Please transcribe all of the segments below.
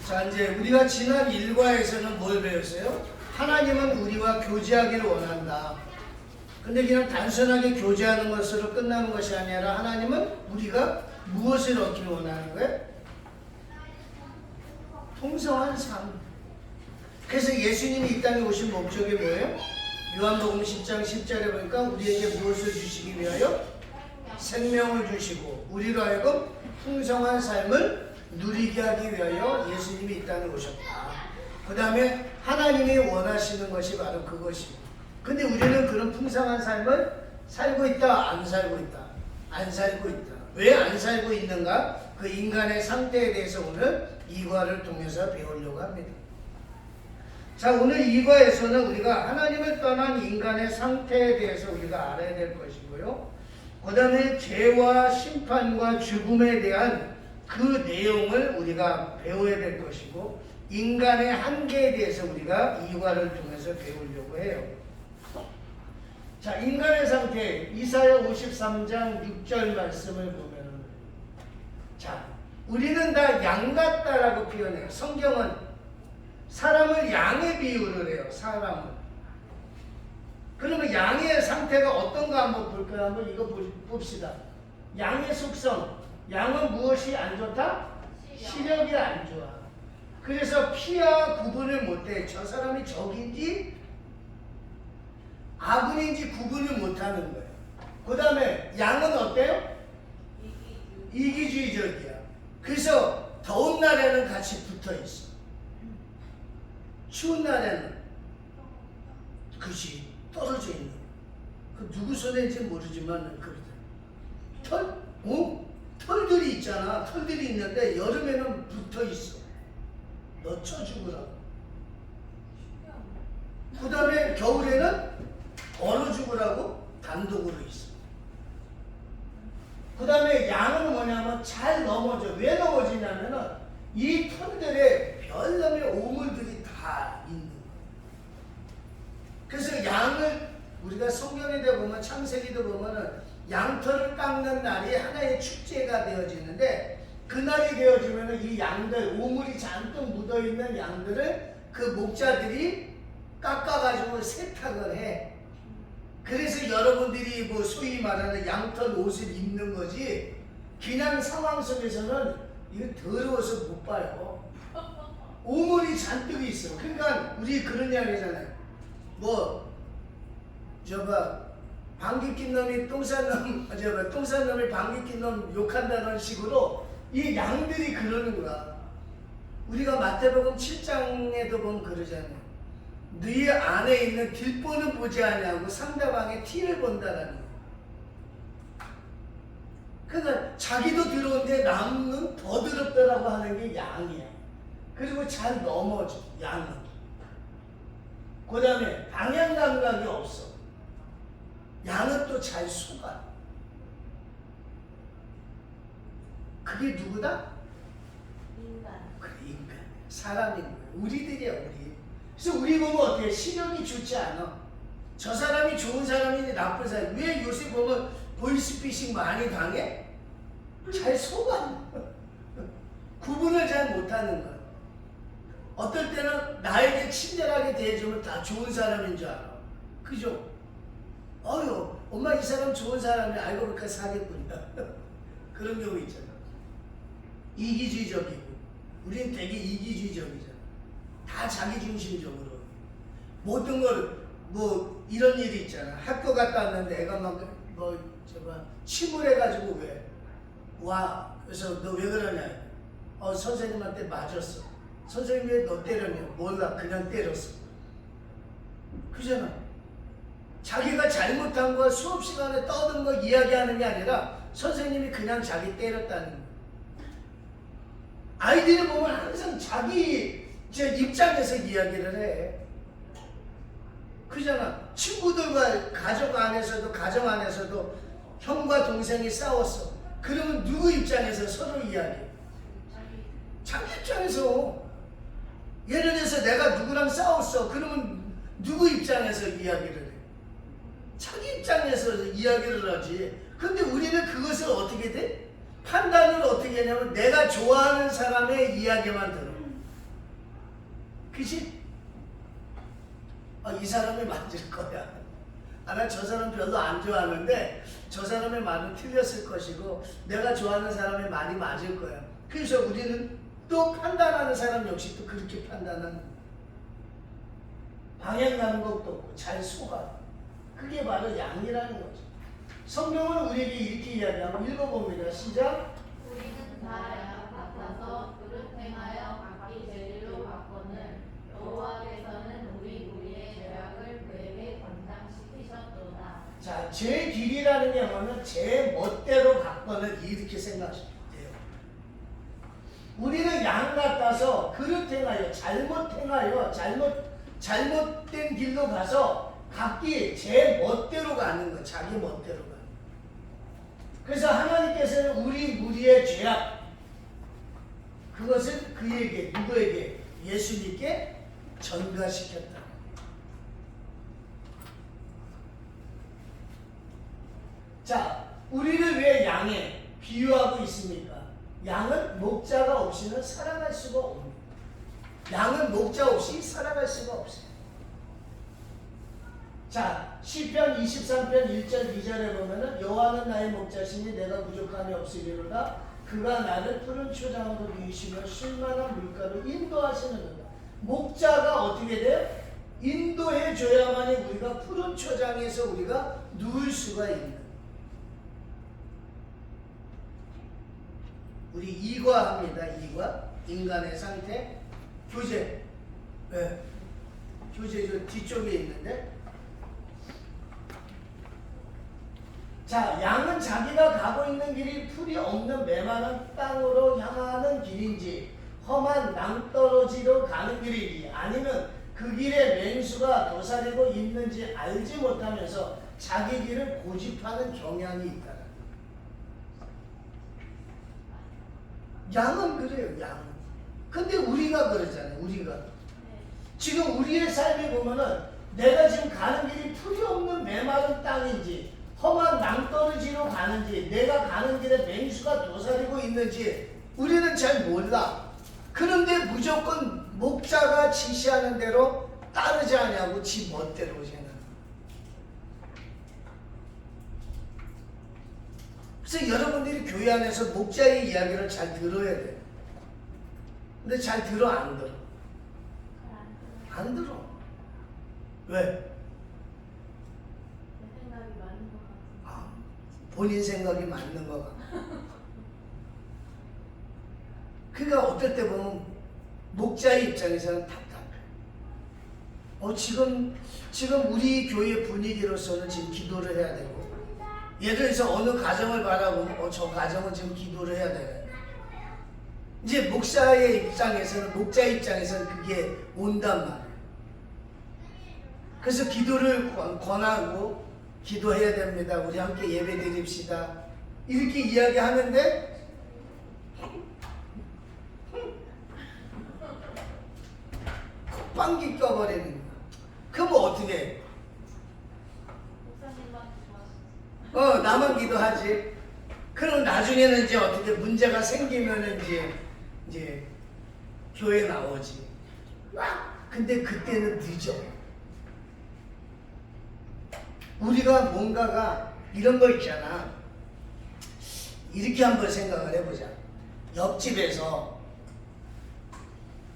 자, 이제 우리가 지난 일과에서는 뭘 배웠어요? 하나님은 우리와 교제하기를 원한다. 근데 그냥 단순하게 교제하는 것으로 끝나는 것이 아니라 하나님은 우리가 무엇을 얻기를 원하는 거예요? 풍성한 삶. 그래서 예수님이 이 땅에 오신 목적이 뭐예요? 요한복음 10장 10절에 보니까 우리에게 무엇을 주시기 위하여? 생명을 주시고 우리로 하여금 풍성한 삶을 누리게 하기 위하여 예수님이 이 땅에 오셨다. 그 다음에 하나님이 원하시는 것이 바로 그것입니다. 근데 우리는 그런 풍성한 삶을 살고 있다? 안 살고 있다? 안 살고 있다. 왜 안 살고 있는가? 그 인간의 상태에 대해서 오늘 이과를 통해서 배우려고 합니다. 자, 오늘 이과에서는 우리가 하나님을 떠난 인간의 상태에 대해서 우리가 알아야 될 것이고요. 그 다음에 죄와 심판과 죽음에 대한 그 내용을 우리가 배워야 될 것이고, 인간의 한계에 대해서 우리가 이과를 통해서 배우려고 해요. 자, 인간의 상태, 이사야 53장 6절 말씀을 보면, 자, 우리는 다 양 같다라고 표현해요. 성경은 사람을 양에 비유를 해요. 사람을. 그러면 양의 상태가 어떤가 한번 볼까요? 한번 이거 봅시다. 양의 속성. 양은 무엇이 안 좋다? 시력이 안 좋아. 그래서 피와 구분을 못해. 저 사람이 적인지 아군인지 구분을 못하는 거예요. 그 다음에 양은 어때요? 이기주의적이야. 그래서 더운 날에는 같이 붙어 있어. 추운 날에는 그것이 떨어져 있는 거야. 그 누구 손인지 모르지만 그러다. 털들이 있잖아. 털들이 있는데 여름에는 붙어 있어. 너 쳐 죽으라고. 그 다음에 겨울에는 얼어 죽으라고 단독으로 있어. 그 다음에 양은 뭐냐면 잘 넘어져. 왜 넘어지냐면은 이 털들에 별놈의 오물들이 다 있는 거야. 그래서 양을 우리가 성경에도 보면 창세기도 보면은 양털을 깎는 날이 하나의 축제가 되어지는데, 그날이 되어지면은 이 양들, 오물이 잔뜩 묻어있는 양들을 그 목자들이 깎아가지고 세탁을 해. 그래서 여러분들이 뭐 소위 말하는 양털 옷을 입는 거지, 그냥 상황 속에서는 이거 더러워서 못 봐요. 오물이 잔뜩 있어. 그러니까 우리 그런 이야기잖아요. 방귀 낀 놈이 똥 싼 놈이 방귀 낀 놈 욕한다는 식으로 이 양들이 그러는 거야. 우리가 마태복음 7장에도 보면 그러잖아요. 너희 안에 있는 뒷보는 보지 아니하고 상대방의 티를 본다라는 거예요. 그러니까 자기도 더러운데 남은 더 더럽다라고 하는 게 양이야. 그리고 잘 넘어져, 양은. 그 다음에 방향 감각이 없어. 양은 또 잘 속아. 그게 누구다? 인간. 그래, 인간. 사람인 거야. 우리들이야, 우리. 그래서 우리 보면 어때요? 시력이 좋지 않아. 저 사람이 좋은 사람인지 나쁜 사람. 왜 요새 보면 보이스피싱 많이 당해? 잘 속아. 구분을 잘 못하는 거야. 어떨 때는 나에게 친절하게 대해주면 다 좋은 사람인 줄 알아. 그죠? 어휴, 엄마 이 사람 좋은 사람이 알고 보니까 사기꾼이다. 그런 경우 있잖아. 이기주의적이고. 우리는 되게 이기주의적이잖아. 다 자기중심적으로. 모든 걸, 이런 일이 있잖아. 학교 갔다 왔는데 애가 침울해가지고 왜? 와. 그래서 너 왜 그러냐? 선생님한테 맞았어. 선생님이 왜 너 때렸냐? 몰라. 그냥 때렸어. 그잖아. 자기가 잘못한 거 수업 시간에 떠든 거 이야기하는 게 아니라 선생님이 그냥 자기 때렸다는 거. 아이들이 보면 항상 자기 입장에서 이야기를 해. 그잖아. 친구들과 가정 안에서도 형과 동생이 싸웠어. 그러면 누구 입장에서 서로 이야기해? 자기 입장에서. 예를 들어서 내가 누구랑 싸웠어. 그러면 누구 입장에서 이야기를 해? 자기 입장에서 이야기를 하지. 근데 우리는 그것을 어떻게 돼? 판단을 어떻게 하냐면 내가 좋아하는 사람의 이야기만 들어. 그지? 이 사람이 맞을 거야. 나 저 사람 별로 안 좋아하는데 저 사람의 말은 틀렸을 것이고 내가 좋아하는 사람의 말이 맞을 거야. 그래서 우리는 또 판단하는 사람 역시 또 그렇게 판단하는 방향 가는 것도 없고 잘 속아. 그게 바로 양이라는 거죠. 성경은 우리에게 이렇게 이야기하고 읽어봅니다. 시작. 우리는 다 양 같아서 그릇 행하여 각기 제일로 바꾸는 여호와께서는 우리의 죄악을 그에게 감당시키셨도다. 자, 제 길이라는 게 뭐냐면 제 멋대로 갖고는 이렇게 생각하시면 돼요. 우리는 양 같아서 그릇 행하여 잘못된 길로 가서 각기 제 멋대로 가는 거, 자기 멋대로 가는 거. 그래서 하나님께서는 우리 무리의 죄악 그것을 그에게 누구에게 예수님께 전가시켰다. 자, 우리를 왜 양에 비유하고 있습니까? 양은 목자가 없이는 살아갈 수가 없습니다. 양은 목자 없이 살아갈 수가 없어요. 자, 시편 23편 1절 2절에 보면은 여호와는 나의 목자시니 내가 부족함이 없으리로다. 그가 나를 푸른 초장으로 누이시며 쉴만한 물가로 인도하시는도다. 목자가 어떻게 돼요? 인도해 줘야만이 우리가 푸른 초장에서 우리가 누울 수가 있는. 우리 이과합니다. 이과 인간의 상태 교재. 네. 교재 저 뒤쪽에 있는데. 자, 양은 자기가 가고 있는 길이 풀이 없는 메마른 땅으로 향하는 길인지 험한 낭떠러지로 가는 길인지 아니면 그 길에 맹수가 도사리고 있는지 알지 못하면서 자기 길을 고집하는 경향이 있다. 양은 그래요. 양은. 근데 우리가 그러잖아요. 우리가 지금 우리의 삶에 보면은 내가 지금 가는 길이 풀이 없는 메마른 땅인지 험한 낭떠러지로 가는지 내가 가는 길에 맹수가 도사리고 있는지 우리는 잘 몰라. 그런데 무조건 목자가 지시하는 대로 따르지 않냐고 지 멋대로 생각해. 그래서 여러분들이 교회 안에서 목자의 이야기를 잘 들어야 돼요. 근데 잘 들어 안 들어? 안 들어. 왜? 본인 생각이 맞는 거 같아. 그러니까 어떨 때 보면 목자의 입장에서는 답답해. 지금 우리 교회 분위기로서는 지금 기도를 해야 되고, 예를 들어서 어느 가정을 바라보면 저 가정은 지금 기도를 해야 되네. 이제 목자의 입장에서는 그게 온단 말이에요. 그래서 기도를 권하고 기도해야 됩니다. 우리 함께 예배 드립시다. 이렇게 이야기하는데 콧방귀 껴버리는 거야. 그럼 어떻게 해? 나만 기도하지. 그럼 나중에는 이제 어떻게 문제가 생기면은 이제 교회 나오지. 근데 그때는 늦어. 우리가 뭔가가 이런 거 있잖아. 이렇게 한번 생각을 해보자. 옆집에서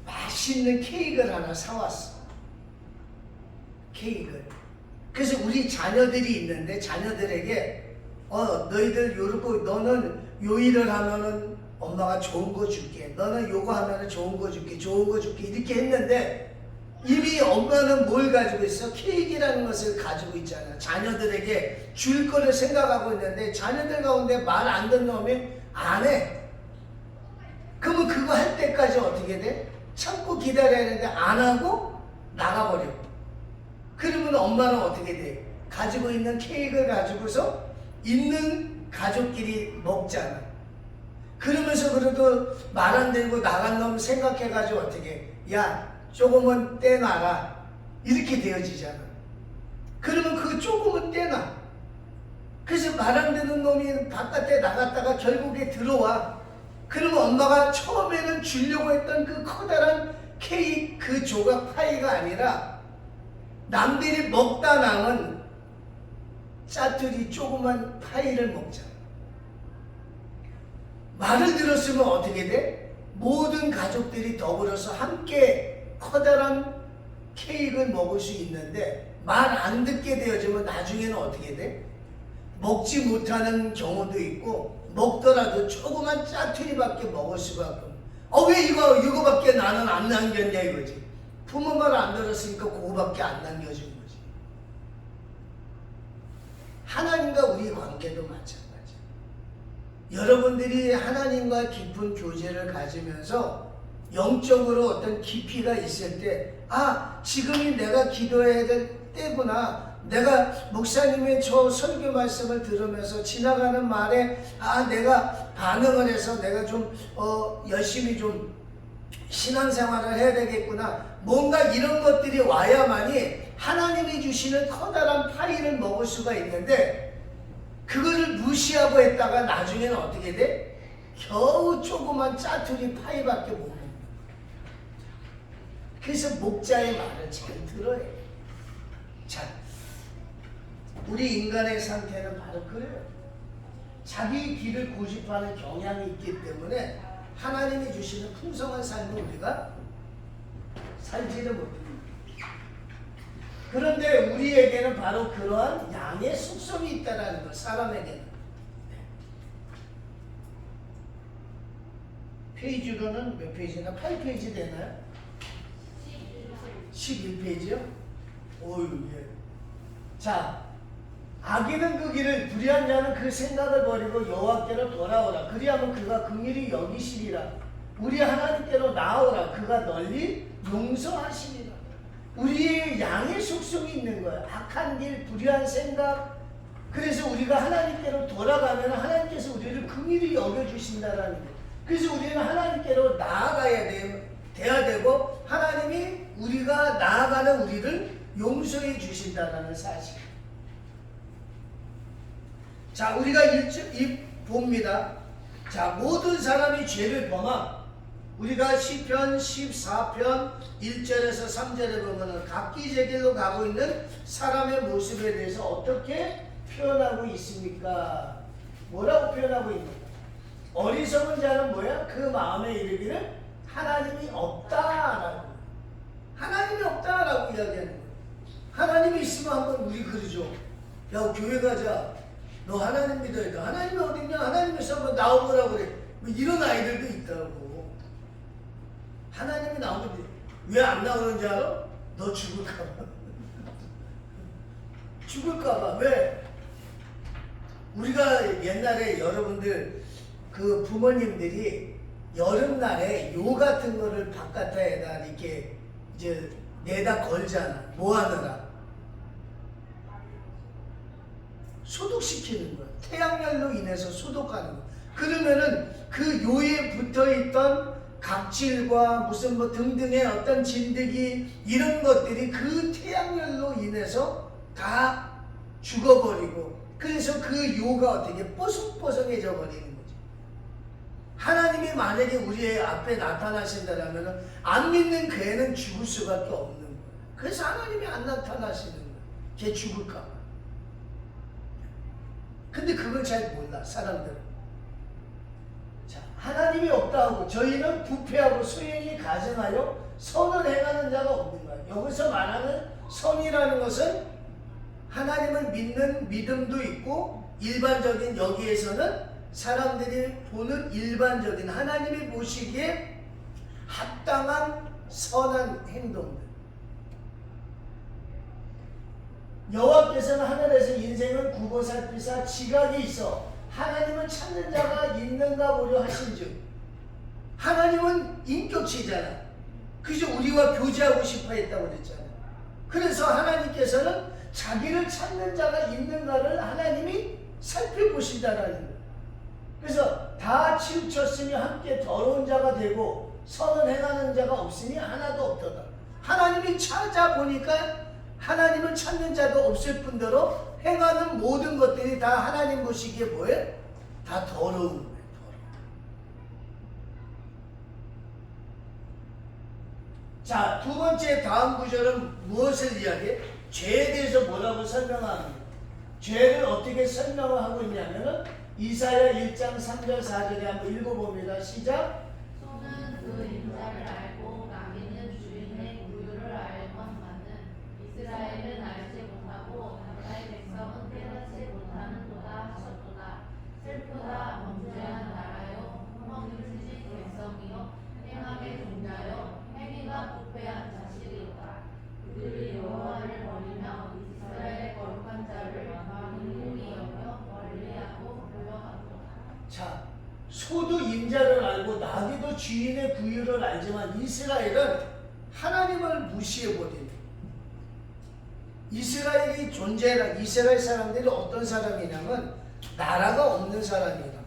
맛있는 케이크를 하나 사왔어. 케이크를. 그래서 우리 자녀들이 있는데 자녀들에게 너희들 요렇게 너는 요 일을 하면은 엄마가 좋은 거 줄게. 너는 요거 하면은 좋은 거 줄게. 이렇게 했는데 이미 엄마는 뭘 가지고 있어? 케이크라는 것을 가지고 있잖아. 자녀들에게 줄 거를 생각하고 있는데 자녀들 가운데 말 안 듣는 놈이 안 해. 그러면 그거 할 때까지 어떻게 돼? 참고 기다려야 되는데 안 하고 나가버려. 그러면 엄마는 어떻게 돼? 가지고 있는 케이크를 가지고서 있는 가족끼리 먹잖아. 그러면서 그래도 말 안 들고 나간 놈 생각해가지고 어떻게 야 조금은 떼놔라 이렇게 되어지잖아. 그러면 그 조금은 떼놔. 그래서 말 안 듣는 놈이 바깥에 나갔다가 결국에 들어와. 그러면 엄마가 처음에는 주려고 했던 그 커다란 케이크 그 조각 파이가 아니라 남들이 먹다 남은 짜투리 조그만 파이를 먹잖아. 말을 들었으면 어떻게 돼? 모든 가족들이 더불어서 함께 커다란 케이크를 먹을 수 있는데 말 안 듣게 되어지면 나중에는 어떻게 돼? 먹지 못하는 경우도 있고 먹더라도 조그만 짜투리밖에 먹을 수밖에 없어. 왜 이거밖에 나는 안 남겼냐 이거지. 부모 말 안 들었으니까 그거밖에 안 남겨준 거지. 하나님과 우리 관계도 마찬가지야. 여러분들이 하나님과 깊은 교제를 가지면서 영적으로 어떤 깊이가 있을 때, 지금이 내가 기도해야 될 때구나. 내가 목사님의 저 설교 말씀을 들으면서 지나가는 말에 내가 반응을 해서 내가 좀 열심히 좀 신앙생활을 해야 되겠구나. 뭔가 이런 것들이 와야만이 하나님이 주시는 커다란 파이를 먹을 수가 있는데 그거를 무시하고 했다가 나중에는 어떻게 돼? 겨우 조그만 짜투리 파이밖에 못 먹는 거야. 그래서 목자의 말을 잘 들어야 돼. 자, 우리 인간의 상태는 바로 그래요. 자기 길을 고집하는 경향이 있기 때문에 하나님이 주시는 풍성한 삶을 우리가 살지를 못합니다. 그런데 우리에게는 바로 그러한 양의 속성이 있다는 것, 사람에게는. 페이지로는 몇 페이지나? 8페이지 되나요? 11페이지요? 오유, 예. 자, 악인은 그 길을, 불의한 자는 그 생각을 버리고 여호와께로 돌아오라. 그리하면 그가 긍휼히 여기시리라. 우리 하나님께로 나오라. 그가 널리 용서하시리라. 우리의 양의 속성이 있는 거예요. 악한 길, 불의한 생각. 그래서 우리가 하나님께로 돌아가면 하나님께서 우리를 긍휼히 여겨주신다라는 거예요. 그래서 우리는 하나님께로 나아가야 돼야 되고 하나님이 우리가 나아가는 우리를 용서해 주신다라는 사실. 자, 우리가 봅니다. 자, 모든 사람이 죄를 범함. 우리가 시편 14편 1절에서 3절에 보면은 각기 제 길로 가고 있는 사람의 모습에 대해서 어떻게 표현하고 있습니까? 뭐라고 표현하고 있습니까? 어리석은 자는 뭐야? 그 마음에 이르기를 하나님이 없다라고. 하나님이 없다라고 이야기하는 거예요. 하나님이 있으면 한번 우리 그러죠. 야, 교회 가자. 너 하나님 믿어야 돼. 하나님이 어딨냐? 하나님에서 한번 나오보라고 그래. 뭐 이런 아이들도 있다고. 하나님이 나오는데 왜 안 나오는지 알아? 너 죽을까봐. 죽을까봐. 왜? 우리가 옛날에 여러분들 그 부모님들이 여름날에 요 같은 거를 바깥에다 이렇게 이제 내다 걸잖아. 뭐 하느라? 소독시키는 거야. 태양열로 인해서 소독하는 거야. 그러면은 그 요에 붙어있던 각질과 무슨 뭐 등등의 어떤 진드기 이런 것들이 그 태양열로 인해서 다 죽어버리고 그래서 그 요가 어떻게 뽀송뽀송해져 버리는 거지. 하나님이 만약에 우리의 앞에 나타나신다라면 안 믿는 그 애는 죽을 수밖에 없는 거야. 그래서 하나님이 안 나타나시는 거야. 걔 죽을까 봐. 근데 그걸 잘 몰라 사람들은. 자, 하나님이 없다 하고 저희는 부패하고 수행이 가증하여 선을 행하는 자가 없는 거야. 여기서 말하는 선이라는 것은 하나님을 믿는 믿음도 있고 일반적인 여기에서는 사람들이 보는 일반적인 하나님이 보시기에 합당한 선한 행동들. 여호와께서는 하늘에서 인생을 굽어 살피사 지각이 있어 하나님을 찾는 자가 있는가 보려 하신즉. 하나님은 인격체잖아. 그래서 우리와 교제하고 싶어 했다고 그랬잖아. 그래서 하나님께서는 자기를 찾는 자가 있는가를 하나님이 살펴보신다라는 거예요. 그래서 다 치우쳤으니 함께 더러운 자가 되고 선을 행하는 자가 없으니 하나도 없도다. 하나님이 찾아보니까 하나님을 찾는 자도 없을 뿐더러 행하는 모든 것들이 다 하나님 보시기에 뭐예요? 다 더러운 거예요. 자, 두 번째 다음 구절은 무엇을 이야기해? 죄에 대해서 뭐라고 설명합니다. 죄를 어떻게 설명을 하고 있냐면은 이사야 1장 3절 4절에 한번 읽어봅니다. 시작. 소는 그 인자를 알고 나귀는 주인의 구유를 알건만은 이스라엘은 알지 못하고 나의 백성은 깨닫지 못하는도다 하셨도다. 슬프다 범죄한 나라요 허물진 백성이요 행악의 종자요 행위가 부패한 자식이로다. 그들이 여호와를 버리며 이스라엘의 거룩한 자를 긍휼히 여겨 멀리하고 불러가도다. 자, 소도 인자를 알고 나귀도 주인의 구유를 알지만 이스라엘은 하나님을 무시해버리는, 이스라엘이 존재하는, 이스라엘 사람들이 어떤 사람이냐면 나라가 없는 사람이란 말이에요.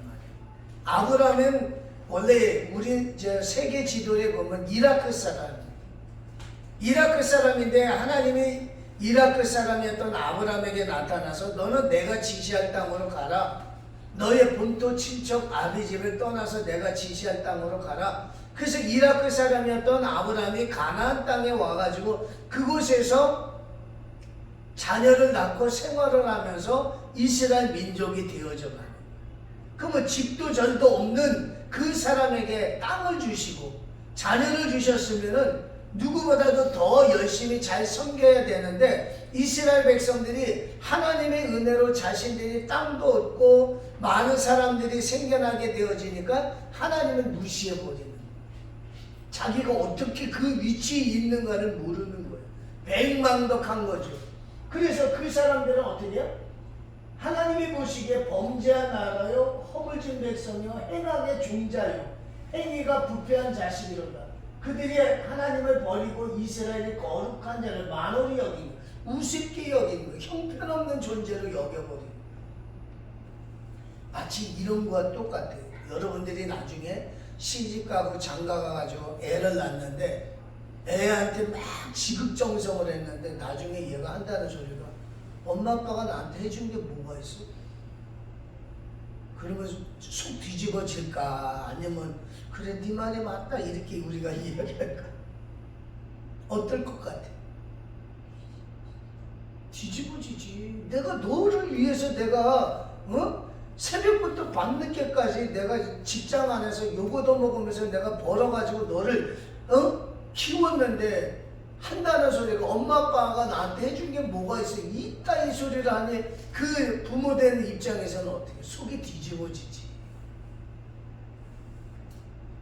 아브라함은 원래 우리 세계 지도에 보면 이라크 사람이에요. 이라크 사람인데 하나님이 이라크 사람이었던 아브라함에게 나타나서 너는 내가 지시할 땅으로 가라. 너의 본토 친척 아비집을 떠나서 내가 지시할 땅으로 가라. 그래서 이라크 사람이었던 아브라함이 가나안 땅에 와가지고 그곳에서 자녀를 낳고 생활을 하면서 이스라엘 민족이 되어져 가요. 그러면 집도 절도 없는 그 사람에게 땅을 주시고 자녀를 주셨으면은 누구보다도 더 열심히 잘 섬겨야 되는데 이스라엘 백성들이 하나님의 은혜로 자신들이 땅도 얻고 많은 사람들이 생겨나게 되어지니까 하나님을 무시해버리는, 자기가 어떻게 그 위치에 있는가를 모르는 거예요. 백망덕한 거죠. 그래서 그 사람들은 어떻게 해요? 하나님이 보시기에 범죄한 나라요 허물진 백성이요 행악의 종자요 행위가 부패한 자식이로다. 그들이 하나님을 버리고 이스라엘의 거룩한 자를 만홀히 여기고 우습게 여기는, 형편없는 존재로 여겨버리는, 마치 이런 거와 똑같아요. 여러분들이 나중에 시집가고 장가가가지고 애를 낳는데 애한테 막 지극정성을 했는데 나중에 얘가 한다는 소리가 엄마 아빠가 나한테 해준 게 뭐가 있어? 그러면 속 뒤집어질까? 아니면 그래 네 말이 맞다 이렇게 우리가 이야기할까? 어떨 것 같아? 뒤집어지지. 내가 너를 위해서 내가 새벽부터 밤늦게까지 내가 직장 안에서 요거도 먹으면서 내가 벌어가지고 너를 키웠는데 한다는 소리가 엄마 아빠가 나한테 해준 게 뭐가 있어? 이따위 소리를 하니 그 부모된 입장에서는 어떻게 속이 뒤집어지지.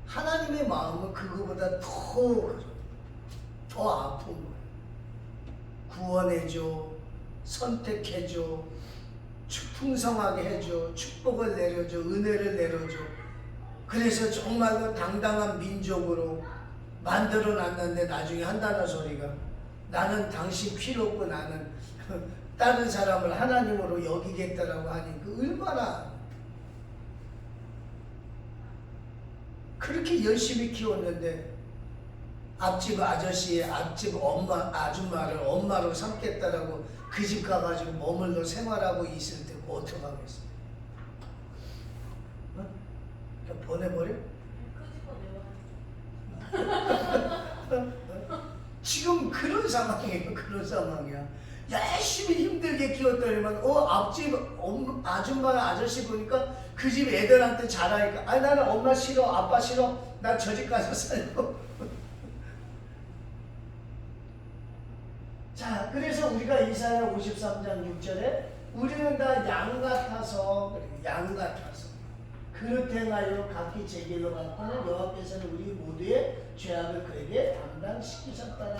하나님의 마음은 그거보다 더 아픈 거예요. 구원해줘, 선택해줘, 풍성하게 해줘, 축복을 내려줘, 은혜를 내려줘. 그래서 정말로 당당한 민족으로 만들어 놨는데 나중에 한다는 소리가 나는 당신 필요 없고 나는 다른 사람을 하나님으로 여기겠다라고 하니 그 얼마나 그렇게 열심히 키웠는데 앞집 아저씨의 앞집 아줌마를 엄마로 삼겠다라고 그 집 가가지고 머물러 생활하고 있을 때 어떡하겠어? 그냥 보내버려? 지금 그런 상황이에요. 그런 상황이야. 열심히 힘들게 키웠더니만 앞집 아줌마 아저씨 보니까 그 집 애들한테 잘하니까 아니 나는 엄마 싫어 아빠 싫어 나 저 집 가서 살고. 자, 그래서 우리가 이사야 53장 6절에 우리는 다 양 같아서 그릇 행하여 각기 제 길로 갔거늘 여호와께서는 우리 모두의 죄악을 그에게 담당시키셨다는.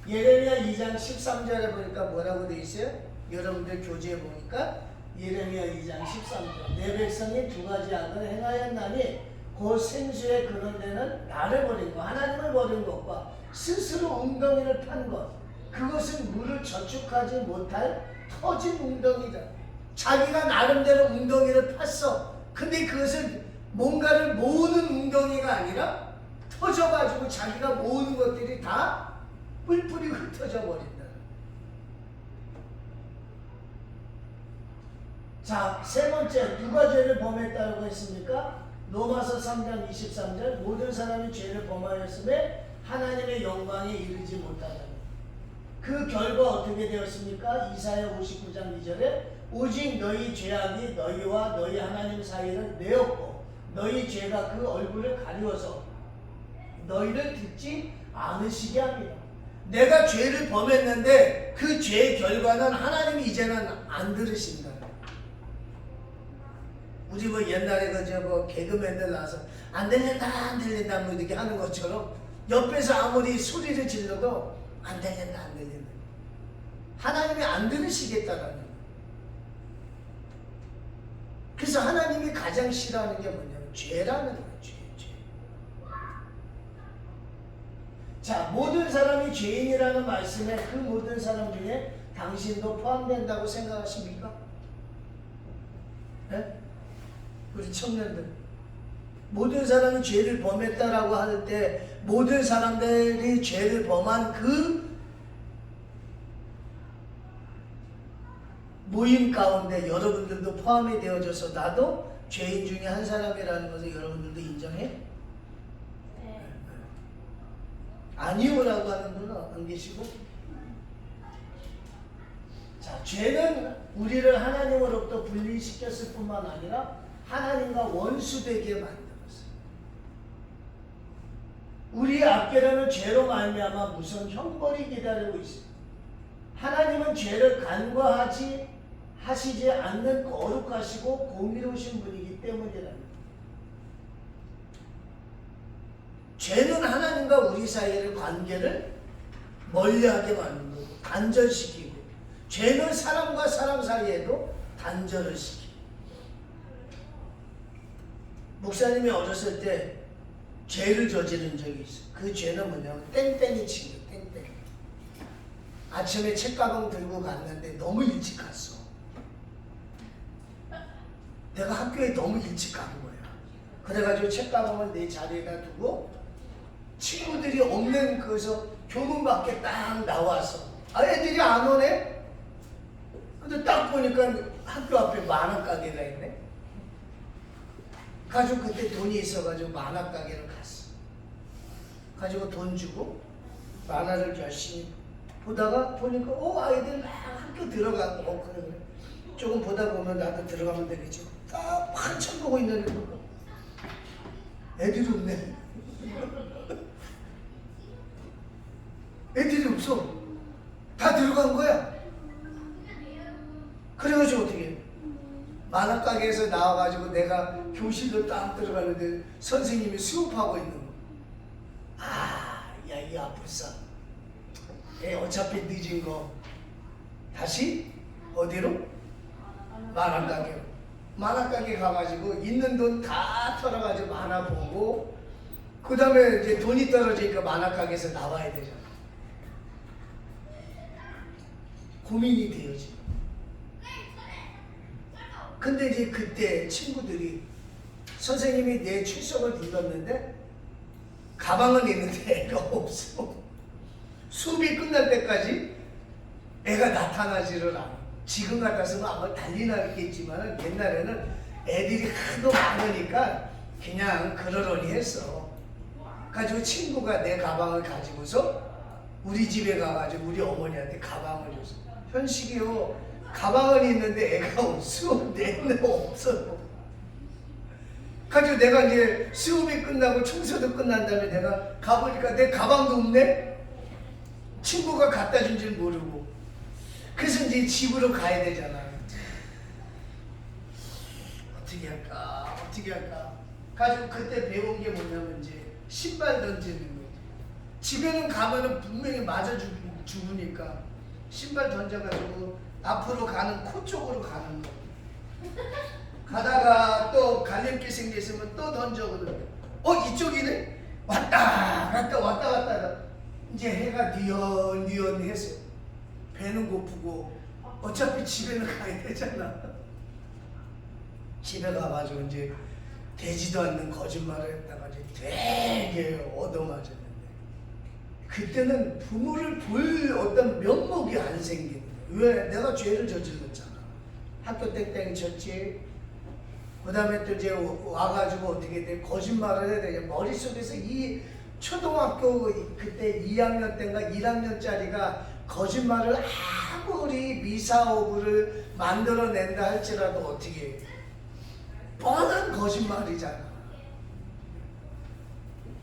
예레미야 2장 13절에 보니까 뭐라고 돼 있어요? 여러분들 교재에 보니까 예레미야 2장 13절 내 백성이 두 가지 악을 행하였나니 곧 생수에 그런 데는 나를 버린 것, 하나님을 버린 것과 스스로 웅덩이를 판 것, 그것은 물을 저축하지 못할 터진 웅덩이다. 자기가 나름대로 웅덩이를 팠어. 근데 그것은 뭔가를 모으는 웅덩이가 아니라 터져가지고 자기가 모으는 것들이 다 뿔뿔이 흩어져 버린다. 자, 세 번째, 누가 죄를 범했다고 했습니까? 로마서 3장 23절 모든 사람이 죄를 범하였음에 하나님의 영광에 이르지 못하다니. 그 결과 어떻게 되었습니까? 이사야 59장 2절에 오직 너희 죄악이 너희와 너희 하나님 사이를 내었고 너희 죄가 그 얼굴을 가리워서 너희를 듣지 않으시게 합니다. 내가 죄를 범했는데 그 죄의 결과는 하나님이 이제는 안 들으신다. 우리 뭐 옛날에 뭐 개그맨들 나와서 안 들린다 안 들린다 뭐 이렇게 하는 것처럼 옆에서 아무리 소리를 질러도 안 들린다 안 들린다. 하나님이 안 들으시겠다라는 거예요. 그래서 하나님이 가장 싫어하는 게 뭐냐면 죄라는 거예요. 죄. 자, 모든 사람이 죄인이라는 말씀에 그 모든 사람 중에 당신도 포함된다고 생각하십니까? 네? 우리 청년들 모든 사람이 죄를 범했다라고 할 때 모든 사람들이 죄를 범한 그 모임 가운데 여러분들도 포함이 되어져서 나도 죄인 중에 한 사람이라는 것을 여러분들도 인정해? 네. 아니요라고 하는 분은 안 계시고, 자, 죄는 우리를 하나님으로부터 분리시켰을 뿐만 아니라 하나님과 원수되게 만들었어요. 우리의 앞뒤로는 죄로 말미암아 무슨 형벌이 기다리고 있습니다. 하나님은 죄를 간과하시지 않는 거룩하시고 공의로우신 분이기 때문이랍니다. 죄는 하나님과 우리 사이의 관계를 멀리하게 만들고 단절시키고, 죄는 사람과 사람 사이에도 단절을 시키고. 목사님이 어렸을 때 죄를 저지른 적이 있어요. 그 죄는 뭐냐면 땡땡이 친 거예요. 땡땡이. 아침에 책가방 들고 갔는데 너무 일찍 갔어. 내가 학교에 너무 일찍 간 거야. 그래가지고 책가방을 내 자리에다 두고 친구들이 없는 그래서 교문 밖에 딱 나와서 애들이 안 오네? 근데 딱 보니까 학교 앞에 만화가게가 있네. 가지고 그때 돈이 있어가지고 만화가게를 갔어. 가지고 돈 주고 만화를 열심히 보다가 보니까 아이들 막 학교 들어가고 그래. 조금 보다 보면 나도 들어가면 되겠지. 딱 한참 보고 있는데 애들이 없네. 애들이 없어. 다 들어간 거야. 그래가지고 어떻게 해? 만화가게에서 나와가지고 내가 교실로 딱 들어가는데 선생님이 수업하고 있는 거. 야, 이 아플싸. 어차피 늦은 거. 다시 어디로? 만화가게로. 만화가게 가가지고 있는 돈 다 털어가지고 만화 보고, 그 다음에 이제 돈이 떨어지니까 만화가게에서 나와야 되잖아. 고민이 되어지. 근데 이제 그때 친구들이 선생님이 내 출석을 불렀는데 가방은 있는데 애가 없어. 수업이 끝날 때까지 애가 나타나지를 않아. 지금 같았으면 아마 난리 나겠지만 옛날에는 애들이 하도 많으니까 그냥 그러려니 했어. 가지고 친구가 내 가방을 가지고서 우리 집에 가가지고 우리 어머니한테 가방을 줬어. 현식이요, 가방은 있는데 애가 수업 내내 없어. 가지고 내가 이제 수업이 끝나고 청소도 끝난 다음에 내가 가보니까 내 가방도 없네? 친구가 갖다 준 줄 모르고. 그래서 이제 집으로 가야 되잖아. 어떻게 할까? 가지고 그때 배운 게 뭐냐면 이제 신발 던지는 거지. 집에는 가면은 분명히 맞아 죽으니까 신발 던져가지고 앞으로 가는 코 쪽으로 가는 거. 가다가 또 갈림길 생겼으면 또 던져거든. 이쪽이네? 왔다 갔다. 이제 해가 뉘엿뉘엿해서 배는 고프고 어차피 집에는 가야 되잖아. 집에 가가지고 이제 되지도 않는 거짓말을 했다가 이제 되게 얻어맞았는데, 그때는 부모를 볼 어떤 면목이 안 생기는 거야. 왜? 내가 죄를 저질렀잖아. 학교 땡땡이 쳤지. 그 다음에 또 이제 와가지고 어떻게 돼? 거짓말을 해야 되냐. 머릿속에서 이 초등학교 그때 2학년 때인가 1학년짜리가 거짓말을 아무리 미사오브를 만들어낸다 할지라도 어떻게 해요? 뻔한 거짓말이잖아.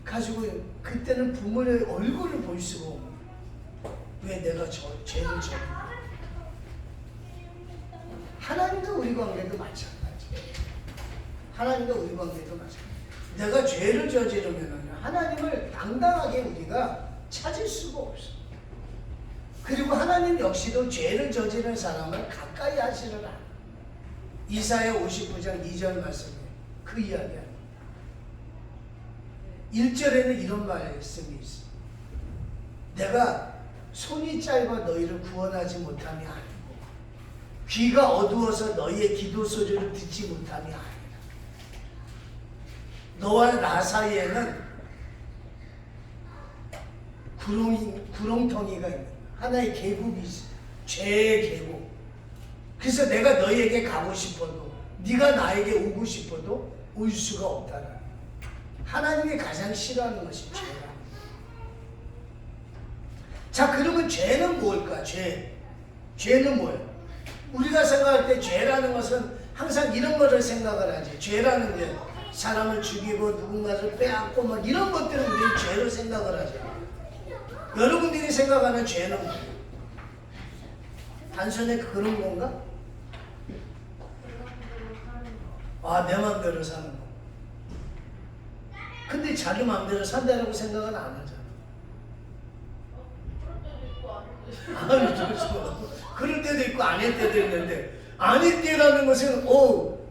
가지고 그때는 부모의 얼굴을 볼 수가 없는 거야. 왜 내가 죄를 져? 하나님과 우리 관계도 마찬가지. 하나님과 우리 관계도 마찬가지. 내가 죄를 저지르면 하나님을 당당하게 우리가 찾을 수가 없어. 그리고 하나님 역시도 죄를 저지른 사람을 가까이 하시를 않아. 이사야 59장 2절 말씀에 그 이야기야. 1절에는 이런 말씀이 있어. 내가 손이 짧아 너희를 구원하지 못함이 아니고 귀가 어두워서 너희의 기도 소리를 듣지 못함이 아니라 너와 나 사이에는 구렁텅이가 있는 거야. 하나의 계곡이 있어. 죄의 계곡. 그래서 내가 너희에게 가고 싶어도 네가 나에게 오고 싶어도 올 수가 없다는 거야. 하나님이 가장 싫어하는 것이 죄라. 자, 그러면 죄는 뭘까? 죄는 뭐예요? 우리가 생각할 때 죄라는 것은 항상 이런 거를 생각을 하지. 죄라는 게 사람을 죽이고 누군가를 빼앗고 막 이런 것들은 우리는 죄로 생각을 하죠. 여러분들이 생각하는 죄는 뭐예요? 단순히 그런 건가? 아, 내 마음대로 사는 거. 근데 자기 마음대로 산다라고 생각은 안 하잖아. 그럴 때도 있고 아닐 때도 있는데, 아닐 때라는 것은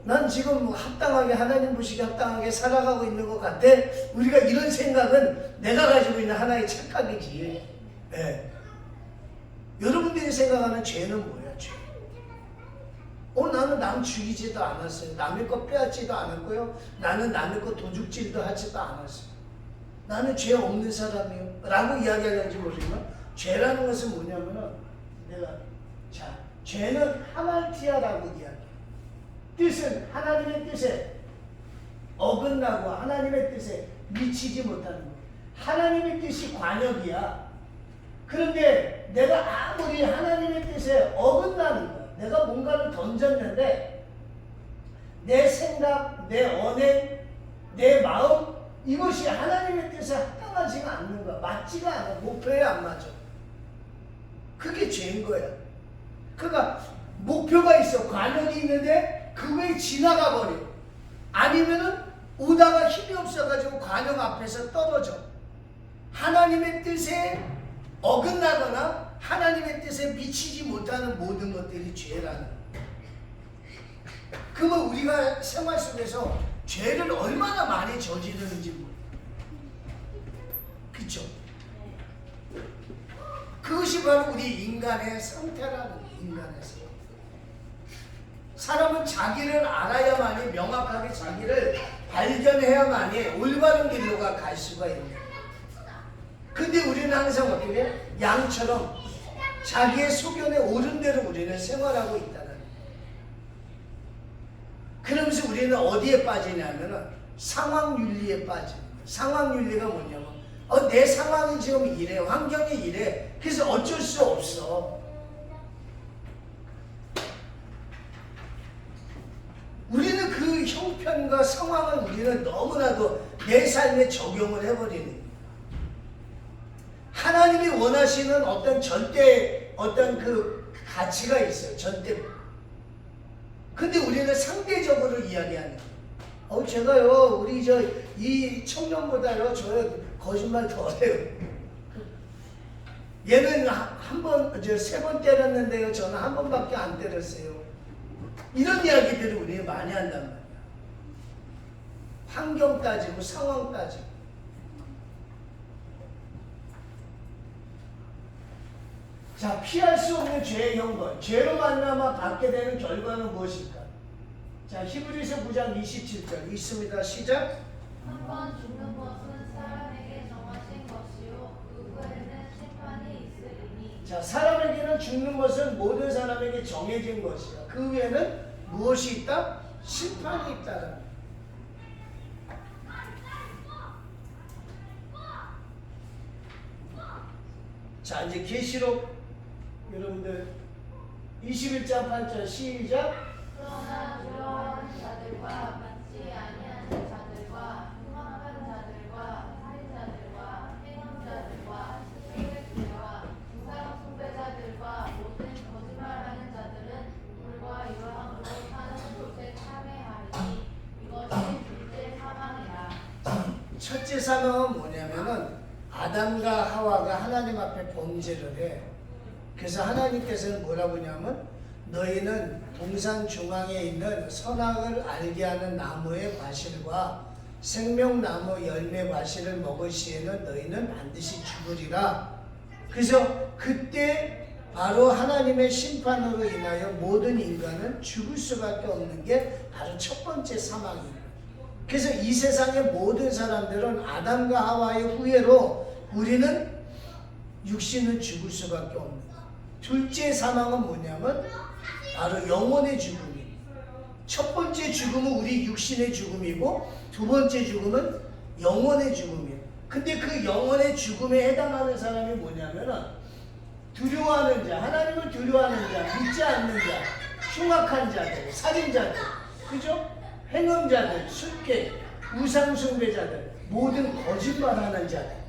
난 지금 합당하게 하나님 보시기에 합당하게 살아가고 있는 것 같아. 우리가 이런 생각은 내가 가지고 있는 하나의 착각이지. 네. 여러분들이 생각하는 죄는 뭐야? 죄. 나는 남 죽이지도 않았어요. 남의 거 빼앗지도 않았고요. 나는 남의 거 도둑질도 하지도 않았어요. 나는 죄 없는 사람이에요. 라고 이야기하는지 모르지만 죄라는 것은 뭐냐면은 죄는 하말티아라고 이야기해요. 뜻은 하나님의 뜻에 어긋나고 하나님의 뜻에 미치지 못하는 거예요. 하나님의 뜻이 관역이야. 그런데 내가 아무리 하나님의 뜻에 어긋나는 거야. 내가 뭔가를 던졌는데 내 생각, 내 언행, 내 마음 이것이 하나님의 뜻에 합당하지가 않는 거야. 맞지가 않아. 목표에 안 맞아. 그게 죄인 거야. 그러니까 목표가 있어. 관역이 있는데 그거에 지나가 버려. 아니면은 오다가 힘이 없어가지고 관역 앞에서 떨어져. 하나님의 뜻에 어긋나거나 하나님의 뜻에 미치지 못하는 모든 것들이 죄라는 거예요. 그러면 우리가 생활 속에서 죄를 얼마나 많이 저지르는지 모르겠어요. 그쵸? 그것이 바로 우리 인간의 상태라는 거예요. 인간의 상태. 사람은 자기를 알아야만이, 명확하게 자기를 발견해야만이 올바른 길로가 갈 수가 있는 거예요. 근데 우리는 항상 어떻게 해? 양처럼 자기의 소견에 옳은 대로 우리는 생활하고 있다는 거예요. 그러면서 우리는 어디에 빠지냐면은 상황윤리에 빠지는 거예요. 상황윤리가 뭐냐면 내 상황이 지금 이래, 환경이 이래. 그래서 어쩔 수 없어. 우리는 그 형편과 상황을 우리는 너무나도 내 삶에 적용을 해버리는 거예요. 하나님이 원하시는 어떤 그 가치가 있어요. 절대. 근데 우리는 상대적으로 이야기하는 거예요. 제가요, 이 청년보다요, 거짓말 더 해요. 얘는 세 번 때렸는데요, 저는 한 번밖에 안 때렸어요. 이런 이야기들을 우리가 많이 한단 말이야. 환경 따지고 상황 따지고. 자, 피할 수 없는 죄의 형벌. 죄로 만나마 받게 되는 결과는 무엇일까? 자, 히브리서 9장 27절 있습니다. 시작. 한 번 죽는 것은 사람에게 정하신 것이요 그 후에는 심판이 있으리니. 자, 사람에게는 죽는 것은 모든 사람에게 정해진 것이야. 그 후에는 무엇이 있다? 심판이 있다는. 자, 이제 계시록 여러분들 21장 8절 시작. 그러나 두려워하는 자들과 믿지 아니하는 자들과 흉악한 자들과 살인자들과 행음자들과 스스로의 우상 숭배자들과 모든 거짓말하는 자들은 불과 유황으로 사는 곳에 참회하리니 이것이 둘째 사망이라. 첫째 사망은 뭐냐면은 아담과 하와가 하나님 앞에 범죄를 해. 그래서 하나님께서는 뭐라고 하냐면 너희는 동산 중앙에 있는 선악을 알게 하는 나무의 과실과 생명나무 열매 과실을 먹을 시에는 너희는 반드시 죽으리라. 그래서 그때 바로 하나님의 심판으로 인하여 모든 인간은 죽을 수밖에 없는 게 바로 첫 번째 사망입니다. 그래서 이 세상의 모든 사람들은 아담과 하와의 후예로 우리는 육신은 죽을 수밖에 없는 거예요. 둘째 사망은 뭐냐면 바로 영혼의 죽음이에요. 첫 번째 죽음은 우리 육신의 죽음이고 두 번째 죽음은 영혼의 죽음이에요. 근데 그 영혼의 죽음에 해당하는 사람이 뭐냐면은 두려워하는 자, 하나님을 두려워하는 자, 믿지 않는 자, 흉악한 자들, 살인자들, 그죠? 행음자들, 술객, 우상숭배자들, 모든 거짓말하는 자들.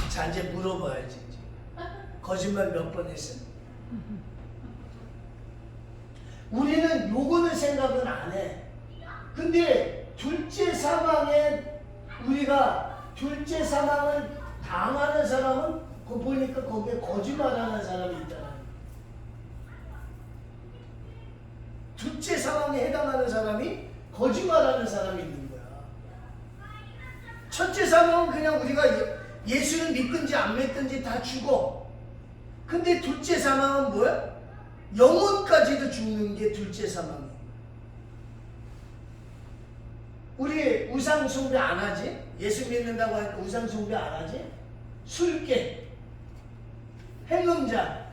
자, 이제 물어봐야지. 거짓말 몇 번 했어? 우리는 요거는 생각은 안 해. 근데 둘째 사망에 우리가 둘째 사망을 당하는 사람은 그 보니까 거기에 거짓말하는 사람이 있잖아. 둘째 사망에 해당하는 사람이 거짓말하는 사람이 있는 거야. 첫째 사망은 그냥 우리가 예수를 믿든지 안 믿든지 다 죽어. 근데 둘째 사망은 뭐야? 영혼까지도 죽는 게 둘째 사망이야. 우리 우상 숭배 안 하지? 예수 믿는다고 하니까 우상 숭배 안 하지? 술객, 행음자,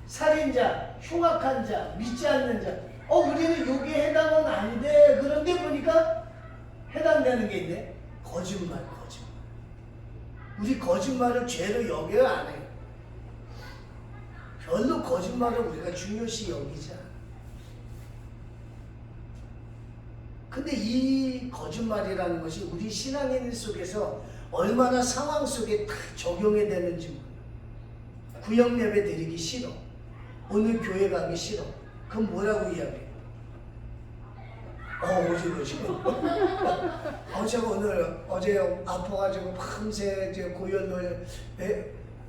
살인자, 흉악한 자, 믿지 않는 자. 우리는 여기에 해당은 안 돼. 그런데 보니까 해당되는 게 있네. 거짓말. 우리 거짓말을 죄로 여겨야 안 해요. 별로 거짓말을 우리가 중요시 여기지 않아. 근데 이 거짓말이라는 것이 우리 신앙인 속에서 얼마나 상황 속에 다 적용이 되는지 몰라. 구역 예배 드리기 싫어. 오늘 교회 가기 싫어. 그럼 뭐라고 이야기해? 제가 오늘 어제 아파가지고 밤새 고열을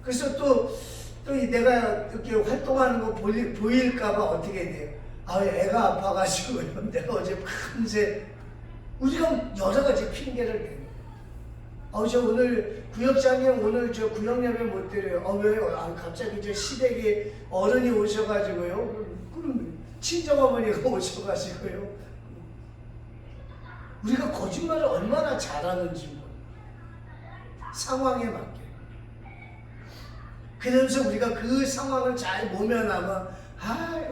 그래서 또 내가 이렇게 활동하는 거 보일까봐 어떻게 돼요? 애가 아파가지고 내가 어제 밤새 우리가 여러 가지 핑계를 대요. 저 오늘 구역장님 오늘 저 구역 예배 못 드려요. 왜요? 갑자기 저 시댁에 어른이 오셔가지고요. 그럼 친정어머니가 오셔가지고요. 우리가 거짓말을 얼마나 잘하는지 몰라. 상황에 맞게. 그러면서 우리가 그 상황을 잘 모면하면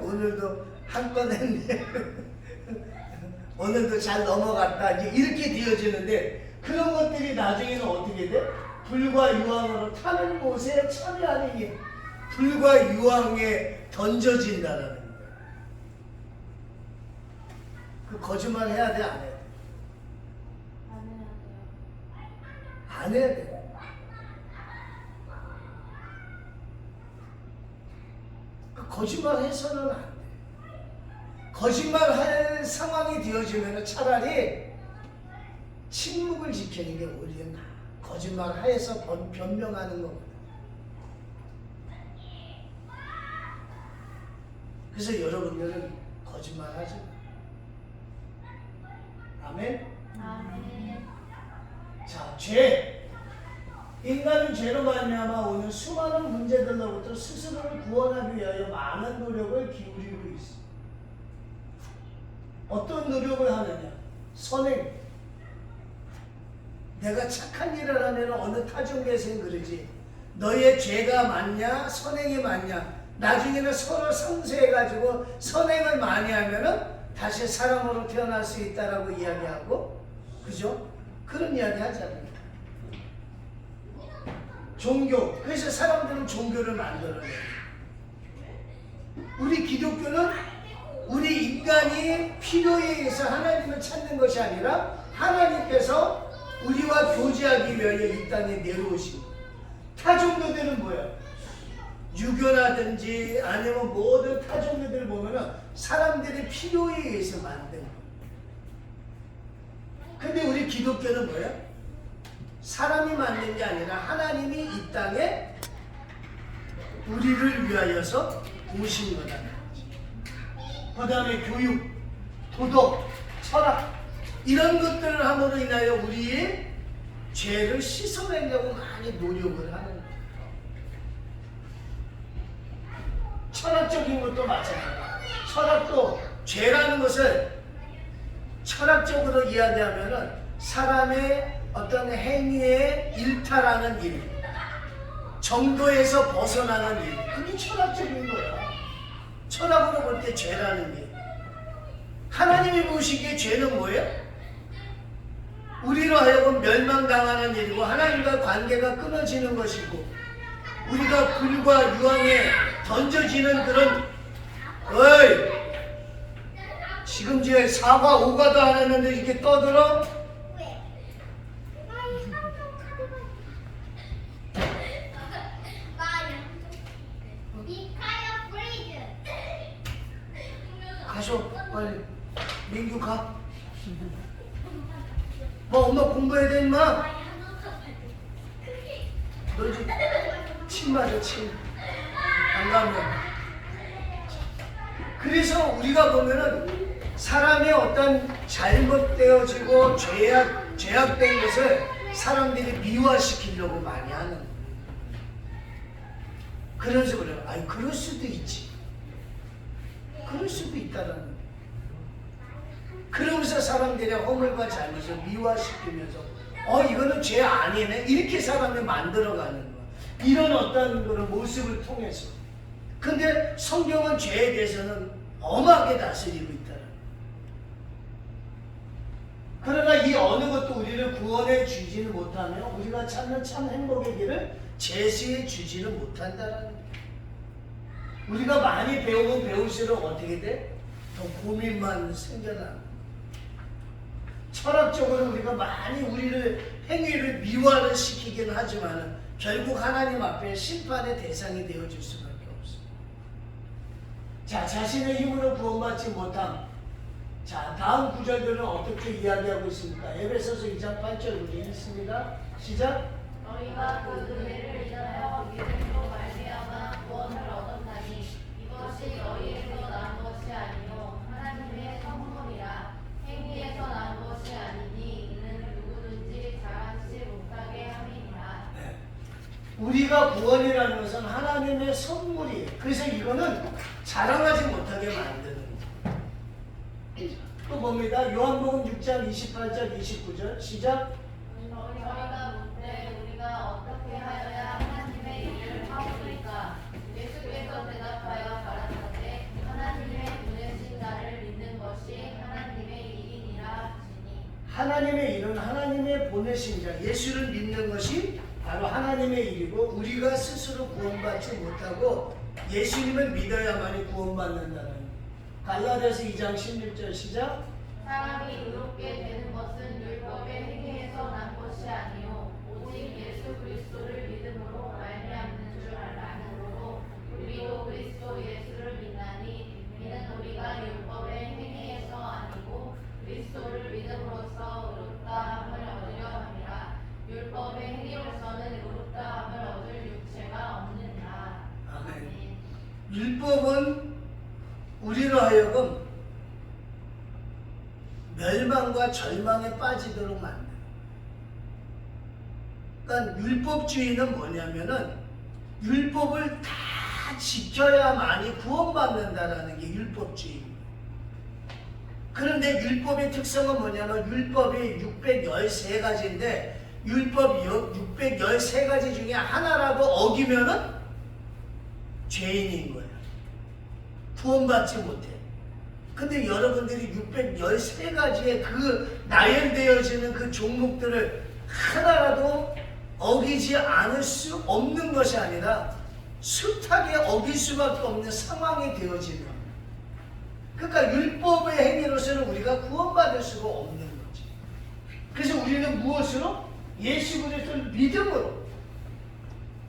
오늘도 한 건 했네. 오늘도 잘 넘어갔다. 이제 이렇게 되어지는데 그런 것들이 나중에는 어떻게 돼? 불과 유황으로 타는 곳에 참여하는 불과 유황에 던져진다라는 거예요. 그 거짓말 해야 돼, 안 해야 돼? 안 해야 돼. 거짓말 해서는 안 돼. 거짓말 할 상황이 되어지면 차라리 침묵을 지키는 게 오히려 나아. 거짓말 해서 변명하는 거거든. 그래서 여러분들은 거짓말 하지 마. 아멘? 아멘. 자, 죄. 인간은 죄로 말미암아 오늘 수많은 문제들로부터 스스로를 구원하기 위하여 많은 노력을 기울이고 있어. 어떤 노력을 하느냐? 선행. 내가 착한 일을 하면 어느 타종에서는 그러지. 너의 죄가 많냐? 선행이 많냐? 나중에는 서로 상쇄해가지고 선행을 많이 하면은 다시 사람으로 태어날 수 있다라고 이야기하고, 그죠? 그런 이야기 하잖아요. 종교. 그래서 사람들은 종교를 만들어내요. 우리 기독교는 우리 인간이 필요에 의해서 하나님을 찾는 것이 아니라 하나님께서 우리와 교제하기 위하여 이 땅에 내려오신 거예요. 타 종교들은 뭐야? 유교라든지 아니면 모든 타 종교들 보면은 사람들의 필요에 의해서 만든 거예요. 근데 우리 기독교는 뭐야? 사람이 만든 게 아니라 하나님이 이 땅에 우리를 위하여서 오신 거다. 그 다음에 교육, 도덕, 철학 이런 것들을 함으로 인하여 우리의 죄를 씻어내려고 많이 노력을 하는 거예요. 철학적인 것도 마찬가지예요. 철학도 죄라는 것을 철학적으로 이야기하면은 사람의 어떤 행위에 일탈하는 일, 정도에서 벗어나는 일, 그게 철학적인 거야. 철학으로 볼 때 죄라는 게. 하나님이 보시기에 죄는 뭐예요? 우리로 하여금 멸망당하는 일이고 하나님과 관계가 끊어지는 것이고 우리가 불과 유황에 던져지는 그런 지금 이제 4과 5과도 안 했는데 이렇게 떠들어? 가셔 빨리. 민규 가. 뭐 엄마 공부해야 돼 임마? 너 이제 침 맞아 침. 안 가면. 그래서 우리가 보면은 사람의 어떤 잘못되어지고 죄악된 것을 사람들이 미화시키려고 많이 하는 거예요. 그래서 그래요. 아니 그럴 수도 있지. 그럴 수도 있다라는 거예요. 그러면서 사람들의 허물과 잘못을 미화시키면서 이거는 죄 아니네 이렇게 사람이 만들어가는 거야. 이런 어떤 그런 모습을 통해서. 근데 성경은 죄에 대해서는 엄하게 다스리고 있다는 거야. 그러나 이 어느 것도 우리를 구원해 주지는 못하며 우리가 찾는 참 행복의 길을 제시해 주지는 못한다는 거야. 우리가 많이 배우면 배울수록 어떻게 돼? 더 고민만 생겨나. 철학적으로 우리가 많이 우리를 행위를 미화를 시키긴 하지만 결국 하나님 앞에 심판의 대상이 되어줄 수밖에 없어. 자, 자신의 힘으로 구원받지 못함. 자, 다음 구절들은 어떻게 이야기하고 있습니까? 에베소서 2장 8절 우리 읽습니다. 시작. 너희가 그 은혜를 인하여 믿음으로 말미암아 구원을 얻었나니 이것이 너희에서 난 것이 아니요 하나님의 선물이라. 행위에서 난 것이 아니니 이는 누구든지 자랑치 못하게 함이니라. 네. 우리가 구원이라는 것은 하나님의 선물이에요. 그래서 이거는 자랑하지 못하게 만드는 거예요. 또 봅니다. 요한복음 6장 28절 29절 시작. 저희가 묻되 우리가 어떻게 하여야 하나님의 일을 하오리까? 예수께서 대답하여 가라사대 하나님의 보내신 자를 믿는 것이 하나님의 일이니라 하시니. 하나님의 일은 하나님의 보내신 자 예수를 믿는 것이 바로 하나님의 일이고 우리가 스스로 구원받지 못하고 예수님을 믿어야만이 구원받는다는 갈라디아서 2장 16절 시작. 사람이 의롭게 되는 것은 율법의 행위에서 난 것이 아니요 오직 예수 그리스도를 믿음으로 말미암는 줄 알므로 우리도 그리스도 예수를 믿나니 이는 우리가 율법의 행위에서 아니고 그리스도를 믿음으로써 의롭다함을 얻으려 함이라. 율법의 행위로서는 의롭다함을 얻을 육체가 없느니라. 아멘. 율법은 우리로 하여금 멸망과 절망에 빠지도록 만든. 그러니까 율법주의는 뭐냐면은 율법을 다 지켜야만이 구원받는다라는 게 율법주의입니다. 그런데 율법의 특성은 뭐냐면 율법이 613가지인데 율법 613가지 중에 하나라도 어기면은 죄인인 거예요. 구원받지 못해. 근데 여러분들이 613가지의 그 나열되어지는 그 종목들을 하나라도 어기지 않을 수 없는 것이 아니라 숱하게 어길 수밖에 없는 상황이 되어지는, 그러니까 율법의 행위로서는 우리가 구원받을 수가 없는 거지. 그래서 우리는 무엇으로? 예수 그리스도를 믿음으로,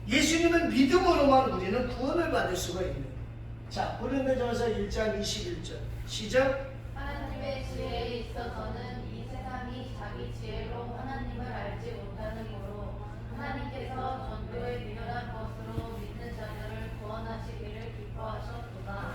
예수님은 믿음으로만 우리는 구원을 받을 수가 있는 거예요. 자, 고린도전서 1장 21절 시작. 하나님의 지혜에 있어서는 이 세상이 자기 지혜로 하나님을 알지 못하므로 하나님께서 전도에 미련한 것으로 믿는 자들을 구원하시기를 기뻐하셨도다.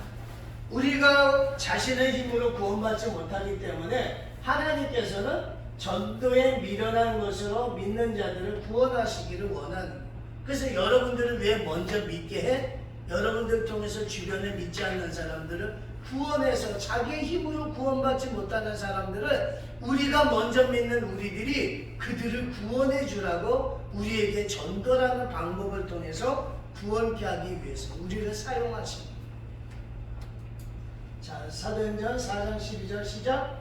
우리가 자신의 힘으로 구원받지 못하기 때문에 하나님께서는 전도에 미련한 것으로 믿는 자들을 구원하시기를 원하는 거예요. 그래서 여러분들을 왜 먼저 믿게 해? 여러분들 통해서 주변에 믿지 않는 사람들을 구원해서 자기의 힘으로 구원받지 못하는 사람들을 우리가 먼저 믿는 우리들이 그들을 구원해 주라고 우리에게 전도라는 방법을 통해서 구원케 하기 위해서 우리를 사용하십니다. 자, 사도행전 4장 12절 시작.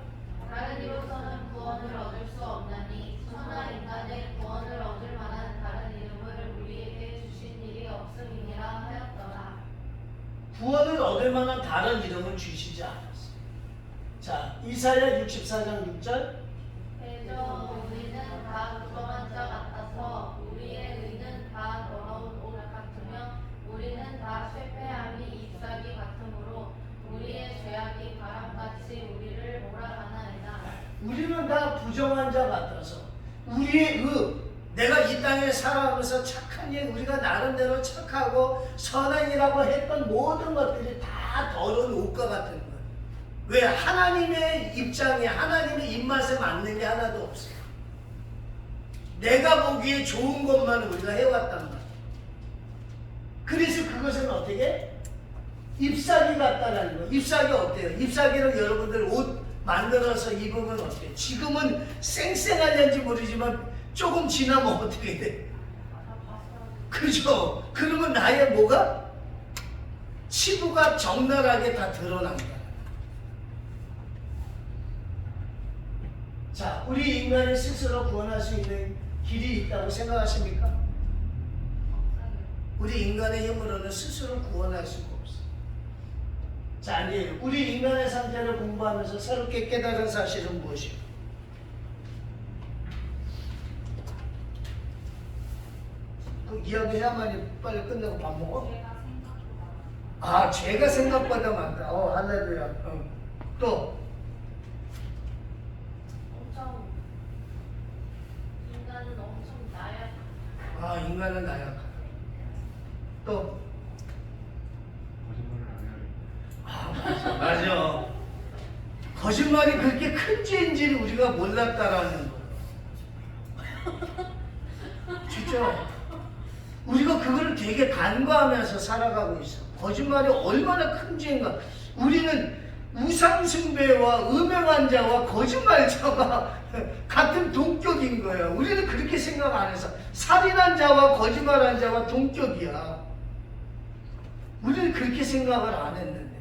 다른 이로서는 구원을 얻을 수 없나니 천하 인간의 구원을 얻을 만한 다른 이름을 우리에게 주신 일이 없음이니라 하였더라. 구원을 얻을 만한 다른 이름을 주시지 않았어요. 자, 이사야 64장 6절. 대저 우리는 다 부정한 자 같아서 우리의 의는 다 더러운 옷 같으며 우리는 다 쇠폐함이 잎사귀 같으므로 우리의 죄악이 바람같이 우리를 몰아가나이다. 우리는 다 부정한 자 같아서 우리의 내가 이 땅에 살아가면서 착한 일, 우리가 나름대로 착하고 선한 일하고 했던 모든 것들이 다 더러운 옷과 같은 거예요. 왜? 하나님의 입장에, 하나님의 입맛에 맞는 게 하나도 없어요. 내가 보기에 좋은 것만 우리가 해왔단 말이에요. 그래서 그것은 어떻게? 잎사귀 같다라는 거예요. 잎사귀 어때요? 잎사귀를 여러분들 옷 만들어서 입으면 어때요? 지금은 쌩쌩하는지 모르지만 조금 지나면 어떻게 돼? 그죠? 그러면 나의 뭐가? 치부가 적나라하게 다 드러난다. 자, 우리 인간이 스스로 구원할 수 있는 길이 있다고 생각하십니까? 우리 인간의 힘으로는 스스로 구원할 수가 없어요. 자, 이제 우리 인간의 상태를 공부하면서 새롭게 깨달은 사실은 무엇이에요? 그 이야기 해야만이 빨리 끝내고 밥 먹어? 아, 죄가 생각보다 많다. 할렐루야. 또 엄청 인간은 엄청 나약. 아, 인간은 나약하다. 또 거짓말을 안 해야 돼. 맞아. 거짓말이 그렇게 큰 죄인지를 우리가 몰랐다라는 거예요. 진짜 우리가 그거를 되게 간과하면서 살아가고 있어. 거짓말이 얼마나 큰 죄인가. 우리는 우상숭배와 음행한 자와 거짓말자와 같은 동격인 거야. 우리는 그렇게 생각 안 해서 살인한 자와 거짓말한 자와 동격이야. 우리는 그렇게 생각을 안 했는데.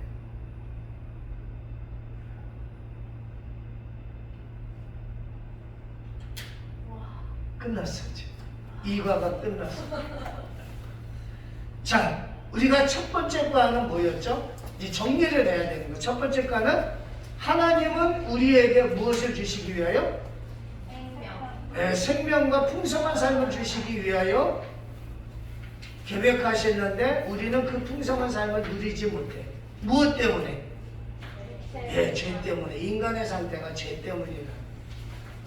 끝났어. 이제. 이과가 끝났어. 자, 우리가 첫 번째 과는 뭐였죠? 이제 정리를 해야 되는 거. 첫 번째 과는 하나님은 우리에게 무엇을 주시기 위하여? 생명. 생명과 풍성한 삶을 주시기 위하여 계획하셨는데 우리는 그 풍성한 삶을 누리지 못해. 무엇 때문에? 죄 때문에. 인간의 상태가 죄 때문이다.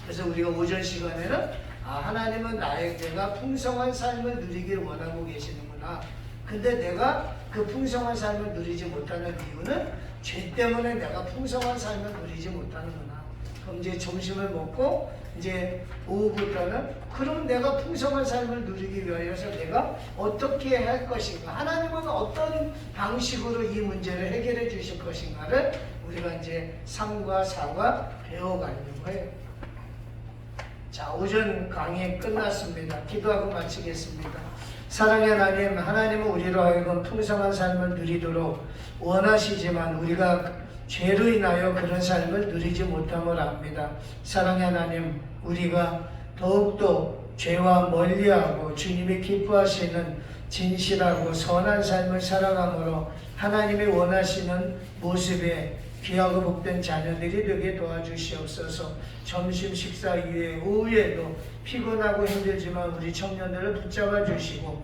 그래서 우리가 오전 시간에는 하나님은 내가 풍성한 삶을 누리길 원하고 계시는구나. 근데 내가 그 풍성한 삶을 누리지 못하는 이유는 죄 때문에 내가 풍성한 삶을 누리지 못하는구나. 그럼 이제 점심을 먹고 이제 오후부터는 그럼 내가 풍성한 삶을 누리기 위해서 내가 어떻게 할 것인가, 하나님은 어떤 방식으로 이 문제를 해결해 주실 것인가를 우리가 이제 3과 4과 배워가려고 해요. 자, 오전 강의 끝났습니다. 기도하고 마치겠습니다. 사랑의 하나님, 하나님은 우리로 하여금 풍성한 삶을 누리도록 원하시지만 우리가 죄로 인하여 그런 삶을 누리지 못함을 압니다. 사랑의 하나님, 우리가 더욱더 죄와 멀리하고 주님이 기뻐하시는 진실하고 선한 삶을 살아감으로 하나님이 원하시는 모습에 귀하고 복된 자녀들이 되게 도와주시옵소서. 점심 식사 이후에도 피곤하고 힘들지만 우리 청년들을 붙잡아 주시고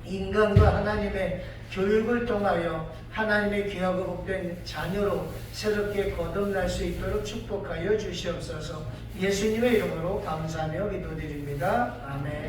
인간과 하나님의 교육을 통하여 하나님의 귀하고 복된 자녀로 새롭게 거듭날 수 있도록 축복하여 주시옵소서. 예수님의 이름으로 감사하며 기도드립니다. 아멘.